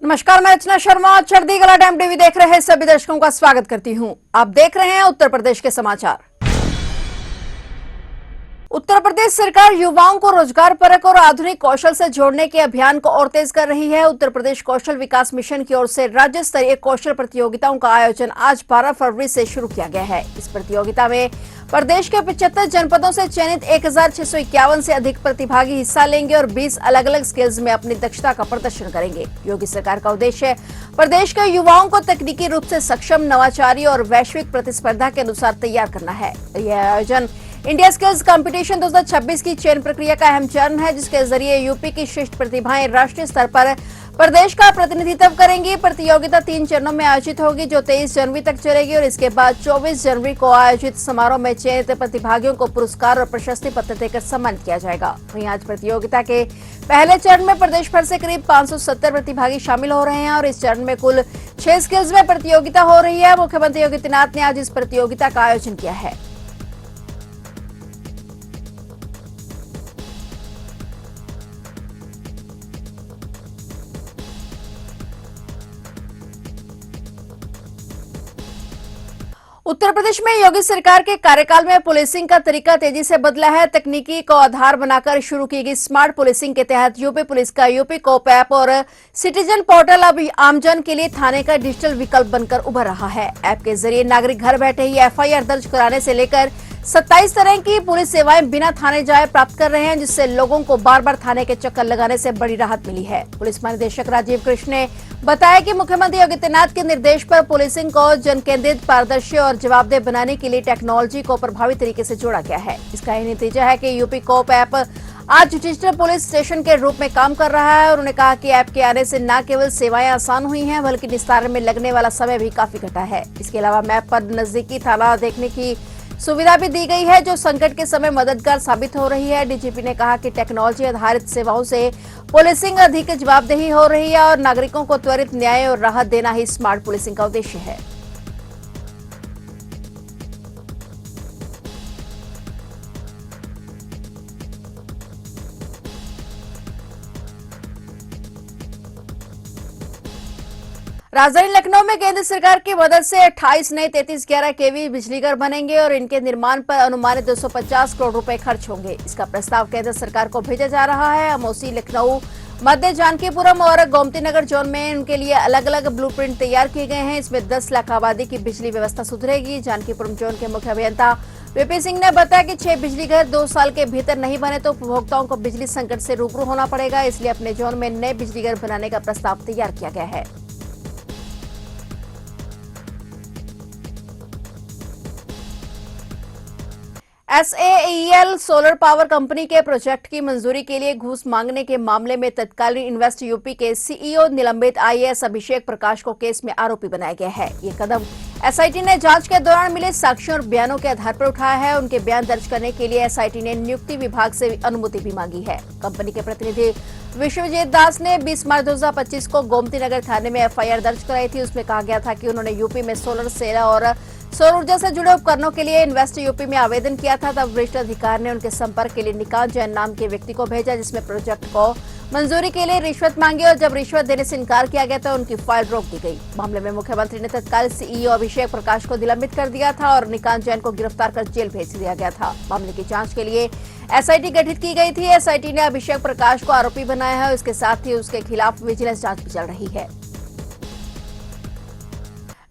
नमस्कार, मैं अर्चना शर्मा। चढ़ती कला टाइम टीवी देख रहे सभी दर्शकों का स्वागत करती हूं। आप देख रहे हैं उत्तर प्रदेश के समाचार। उत्तर प्रदेश सरकार युवाओं को रोजगार परक और आधुनिक कौशल से जोड़ने के अभियान को और तेज कर रही है। उत्तर प्रदेश कौशल विकास मिशन की ओर से राज्य स्तरीय कौशल प्रतियोगिताओं का आयोजन आज 12 फरवरी से शुरू किया गया है। इस प्रतियोगिता में प्रदेश के 75 जनपदों से चयनित 1651 से अधिक प्रतिभागी हिस्सा लेंगे और 20 अलग अलग स्किल्स में अपनी दक्षता का प्रदर्शन करेंगे। योगी सरकार का उद्देश्य प्रदेश के युवाओं को तकनीकी रूप से सक्षम, नवाचारी और वैश्विक प्रतिस्पर्धा के अनुसार तैयार करना है। यह आयोजन इंडिया स्किल्स कंपटीशन 2026 की चयन प्रक्रिया का अहम चरण है, जिसके जरिए यूपी की श्रेष्ठ प्रतिभाएं राष्ट्रीय स्तर पर प्रदेश का प्रतिनिधित्व करेंगी। प्रतियोगिता 3 चरणों में आयोजित होगी, जो 23 जनवरी तक चलेगी और इसके बाद 24 जनवरी को आयोजित समारोह में चयनित प्रतिभागियों को पुरस्कार और प्रशस्ति पत्र देकर सम्मानित किया जाएगा। वहीं आज प्रतियोगिता के पहले चरण में प्रदेश भर से करीब 570 प्रतिभागी शामिल हो रहे हैं और इस चरण में कुल 6 स्किल्स में प्रतियोगिता हो रही है। मुख्यमंत्री योगी आदित्यनाथ ने आज इस प्रतियोगिता का आयोजन किया है। उत्तर प्रदेश में योगी सरकार के कार्यकाल में पुलिसिंग का तरीका तेजी से बदला है। तकनीकी को आधार बनाकर शुरू की गई स्मार्ट पुलिसिंग के तहत यूपी पुलिस का यूपी कोप ऐप और सिटीजन पोर्टल अब आमजन के लिए थाने का डिजिटल विकल्प बनकर उभर रहा है। ऐप के जरिए नागरिक घर बैठे ही एफआईआर दर्ज कराने से लेकर 27 तरह की पुलिस सेवाएं बिना थाने जाए प्राप्त कर रहे हैं, जिससे लोगों को बार बार थाने के चक्कर लगाने से बड़ी राहत मिली है। पुलिस महानिदेशक राजीव कृष्ण ने बताया कि मुख्यमंत्री योगी आदित्यनाथ के निर्देश पर पुलिसिंग को जनकेंद्रित, पारदर्शी और जवाबदेह बनाने के लिए टेक्नोलॉजी को प्रभावी तरीके से जोड़ा गया है। इसका यह नतीजा है कि यूपी कोप ऐप आज डिजिटल पुलिस स्टेशन के रूप में काम कर रहा है। उन्होंने कहा कि ऐप के आने से न केवल सेवाएं आसान हुई हैं, बल्कि निस्तारण में लगने वाला समय भी काफी घटा है। इसके अलावा मैप पर नजदीकी थाना देखने की सुविधा भी दी गई है, जो संकट के समय मददगार साबित हो रही है। डीजीपी ने कहा कि टेक्नोलॉजी आधारित सेवाओं से पुलिसिंग अधिक जवाबदेही हो रही है और नागरिकों को त्वरित न्याय और राहत देना ही स्मार्ट पुलिसिंग का उद्देश्य है। राजधानी लखनऊ में केंद्र सरकार की मदद से 28 नए 3311 केवी बिजली घर बनेंगे और इनके निर्माण पर अनुमानित 250 करोड़ रुपए खर्च होंगे। इसका प्रस्ताव केंद्र सरकार को भेजा जा रहा है। अमोसी, लखनऊ, मध्य जानकीपुरम और गोमती नगर जोन में उनके लिए अलग अलग ब्लूप्रिंट तैयार किए गए हैं। इसमें 10 लाख आबादी की बिजली व्यवस्था सुधरेगी। जानकीपुरम जोन के मुख्य अभियंता वीपी सिंह ने बताया कि 6 बिजली घर 2 साल के भीतर नहीं बने तो उपभोक्ताओं को बिजली संकट से रूबरू होना पड़ेगा। इसलिए अपने जोन में नए बिजली घर बनाने का प्रस्ताव तैयार किया गया है। SAEL सोलर पावर कंपनी के प्रोजेक्ट की मंजूरी के लिए घूस मांगने के मामले में तत्कालीन इन्वेस्ट यूपी के सीईओ निलंबित IAS अभिषेक प्रकाश को केस में आरोपी बनाया गया है। ये कदम एसआईटी ने जांच के दौरान मिले साक्ष्यों और बयानों के आधार पर उठाया है। उनके बयान दर्ज करने के लिए एसआईटी ने नियुक्ति विभाग से अनुमति भी मांगी है। कंपनी के प्रतिनिधि विश्वजीत दास ने 20 मार्च 2025 को गोमती नगर थाने में एफआईआर दर्ज कराई थी। उसमें कहा गया था कि उन्होंने यूपी में सोलर सेल और सौर ऊर्जा से जुड़े उपकरणों के लिए इन्वेस्ट यूपी में आवेदन किया था। तब वरिष्ठ अधिकारी ने उनके संपर्क के लिए निकांत जैन नाम के व्यक्ति को भेजा, जिसमें प्रोजेक्ट को मंजूरी के लिए रिश्वत मांगी और जब रिश्वत देने से इनकार किया गया तो उनकी फाइल रोक दी गई। मामले में मुख्यमंत्री ने तत्काल सीईओ अभिषेक प्रकाश को निलंबित कर दिया था और निकांत जैन को गिरफ्तार कर जेल भेज दिया गया था। मामले की जांच के लिए एसआईटी गठित की गई थी। एसआईटी ने अभिषेक प्रकाश को आरोपी बनाया है और इसके साथ ही उसके खिलाफ विजिलेंस जांच भी चल रही है।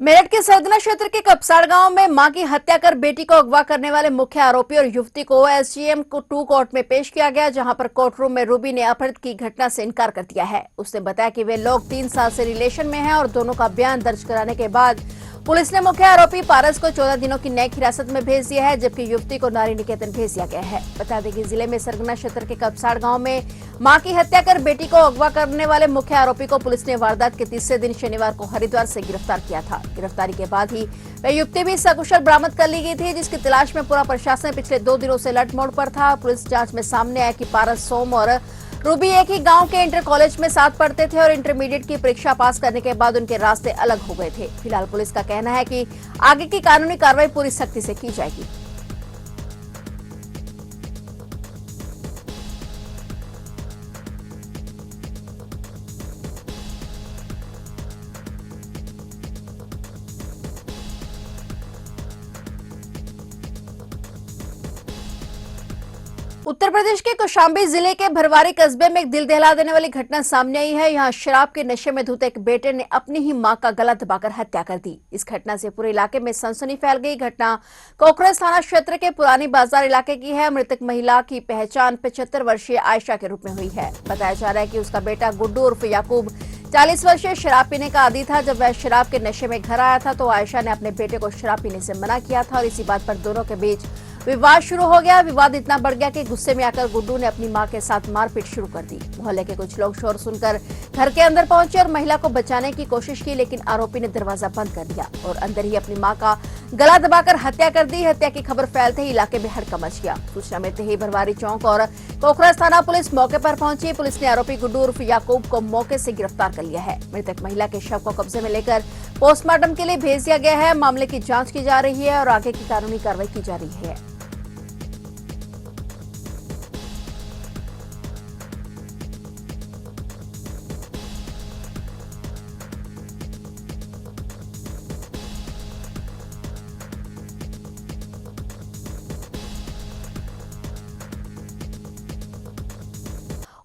मेरठ के सरदना क्षेत्र के कपसाड़ गांव में मां की हत्या कर बेटी को अगवा करने वाले मुख्य आरोपी और युवती को एसजीएम 2 कोर्ट में पेश किया गया, जहां पर कोर्ट रूम में रूबी ने अपहृत की घटना से इनकार कर दिया है। उसने बताया कि वे लोग 3 साल से रिलेशन में हैं और दोनों का बयान दर्ज कराने के बाद पुलिस ने मुख्य आरोपी पारस को 14 दिनों की न्यायिक हिरासत में भेज दिया है, जबकि युवती को नारी निकेतन भेज दिया गया है। बता दें कि जिले में सरगना क्षेत्र के कपसाड़ गांव में मां की हत्या कर बेटी को अगवा करने वाले मुख्य आरोपी को पुलिस ने वारदात के तीसरे दिन शनिवार को हरिद्वार से गिरफ्तार किया था। गिरफ्तारी के बाद ही वह युवती भी सकुशल बरामद कर ली गई थी, जिसकी तलाश में पूरा प्रशासन पिछले 2 दिनों से लटमोड़ पर था। पुलिस जांच में सामने आया कि पारस, सोम और रूबी एक ही गांव के इंटर कॉलेज में साथ पढ़ते थे और इंटरमीडिएट की परीक्षा पास करने के बाद उनके रास्ते अलग हो गए थे। फिलहाल पुलिस का कहना है कि आगे की कानूनी कार्रवाई पूरी सख्ती से की जाएगी। उत्तर प्रदेश के कौशाम्बी जिले के भरवारी कस्बे में एक दिल दहला देने वाली घटना सामने आई है। यहां शराब के नशे में धुत एक बेटे ने अपनी ही मां का गला दबाकर हत्या कर दी। इस घटना से पूरे इलाके में सनसनी फैल गई। घटना कोकरस थाना क्षेत्र के पुरानी बाजार इलाके की है। मृतक महिला की पहचान 75 वर्षीय आयशा के रूप में हुई है। बताया जा रहा है कि उसका बेटा गुड्डू उर्फ याकूब 40 वर्षीय शराब पीने का आदी था। जब वह शराब के नशे में घर आया था तो आयशा ने अपने बेटे को शराब पीने से मना किया था और इसी बात पर दोनों के बीच विवाद शुरू हो गया। विवाद इतना बढ़ गया कि गुस्से में आकर गुड्डू ने अपनी मां के साथ मारपीट शुरू कर दी। मोहल्ले के कुछ लोग शोर सुनकर घर के अंदर पहुंचे और महिला को बचाने की कोशिश की, लेकिन आरोपी ने दरवाजा बंद कर दिया और अंदर ही अपनी मां का गला दबाकर हत्या कर दी। हत्या की खबर फैलते ही इलाके में हड़कंप मच गया। सूचना मिलते ही भरवारी चौक और कोकरस थाना पुलिस मौके पर पहुंची। पुलिस ने आरोपी गुड्डू उर्फ याकूब को मौके से गिरफ्तार कर लिया है। मृतक महिला के शव को कब्जे में लेकर पोस्टमार्टम के लिए भेज दिया गया है। मामले की जांच की जा रही है और आगे की कानूनी कार्रवाई की जा रही है।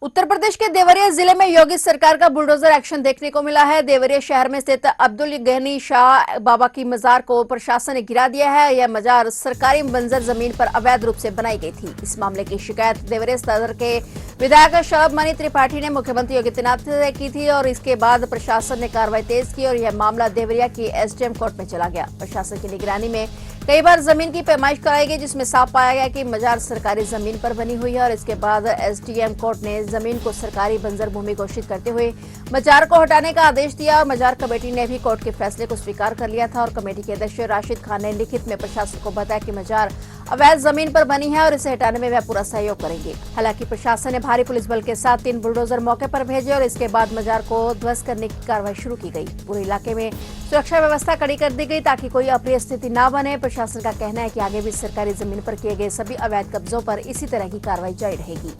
उत्तर प्रदेश के देवरिया जिले में योगी सरकार का बुलडोजर एक्शन देखने को मिला है। देवरिया शहर में स्थित अब्दुल गनी शाह बाबा की मजार को प्रशासन ने गिरा दिया है। यह मजार सरकारी बंजर जमीन पर अवैध रूप से बनाई गई थी। इस मामले की शिकायत देवरिया सदर के विधायक शलभ मणि त्रिपाठी ने मुख्यमंत्री योगी आदित्यनाथ से की थी और इसके बाद प्रशासन ने कार्रवाई तेज की और यह मामला देवरिया की एसडीएम कोर्ट में चला गया। प्रशासन की निगरानी में कई बार जमीन की पैमाइश कराई गई, जिसमें साफ पाया गया कि मजार सरकारी जमीन पर बनी हुई है और इसके बाद एसडीएम कोर्ट ने जमीन को सरकारी बंजर भूमि घोषित करते हुए मजार को हटाने का आदेश दिया और मजार कमेटी ने भी कोर्ट के फैसले को स्वीकार कर लिया था और कमेटी के अध्यक्ष राशिद खान ने लिखित में प्रशासन को बताया कि मजार अवैध जमीन पर बनी है और इसे हटाने में वह पूरा सहयोग करेंगे। हालांकि प्रशासन ने भारी पुलिस बल के साथ 3 बुलडोजर मौके पर भेजे और इसके बाद मजार को ध्वस्त करने की कार्रवाई शुरू की गई। पूरे इलाके में सुरक्षा व्यवस्था कड़ी कर दी गई ताकि कोई अप्रिय स्थिति न बने। प्रशासन का कहना है कि आगे भी सरकारी जमीन पर किए गए सभी अवैध कब्जों पर इसी तरह की कार्रवाई जारी रहेगी।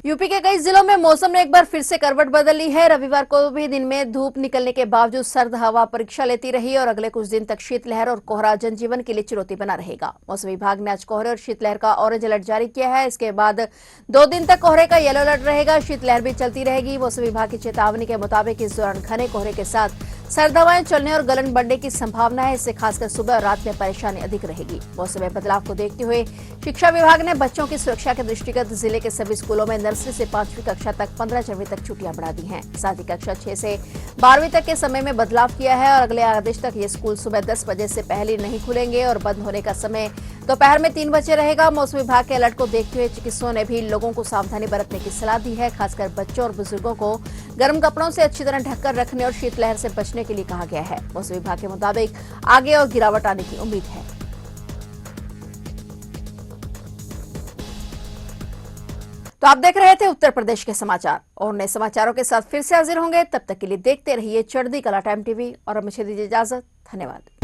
यूपी के कई जिलों में मौसम ने एक बार फिर से करवट बदल ली है। रविवार को भी दिन में धूप निकलने के बावजूद सर्द हवा परीक्षा लेती रही और अगले कुछ दिन तक शीतलहर और कोहरा जनजीवन के लिए चुनौती बना रहेगा। मौसम विभाग ने आज कोहरे और शीतलहर का ऑरेंज अलर्ट जारी किया है। इसके बाद 2 दिन तक कोहरे का येलो अलर्ट रहेगा। शीतलहर भी चलती रहेगी। मौसम विभाग की चेतावनी के मुताबिक इस दौरान घने कोहरे के साथ सर्द हवाएं चलने और गलन बढ़ने की संभावना है। इससे खासकर सुबह और रात में परेशानी अधिक रहेगी। मौसम में बदलाव को देखते हुए शिक्षा विभाग ने बच्चों की सुरक्षा के दृष्टिगत जिले के सभी स्कूलों में नर्सरी से 5वीं कक्षा तक 15 जनवरी तक छुट्टियां बढ़ा दी हैं। साथ ही कक्षा 6 से 12वीं तक के समय में बदलाव किया है और अगले आदेश तक ये स्कूल सुबह 10 बजे से पहले नहीं खुलेंगे और बंद होने का समय दोपहर में 3 बजे रहेगा। मौसम विभाग के अलर्ट को देखते हुए चिकित्सकों ने भी लोगों को सावधानी बरतने की सलाह दी है। खासकर बच्चों और बुजुर्गों को गर्म कपड़ों से अच्छी तरह ढककर रखने और शीतलहर से बचने के लिए कहा गया है। मौसम विभाग के मुताबिक आगे और गिरावट आने की उम्मीद है। तो आप देख रहे थे उत्तर प्रदेश के समाचार और नए समाचारों के साथ फिर से हाजिर होंगे। तब तक के लिए देखते रहिए चढ़ती कला टाइम टीवी और अब मुझे दीजिए इजाजत। धन्यवाद।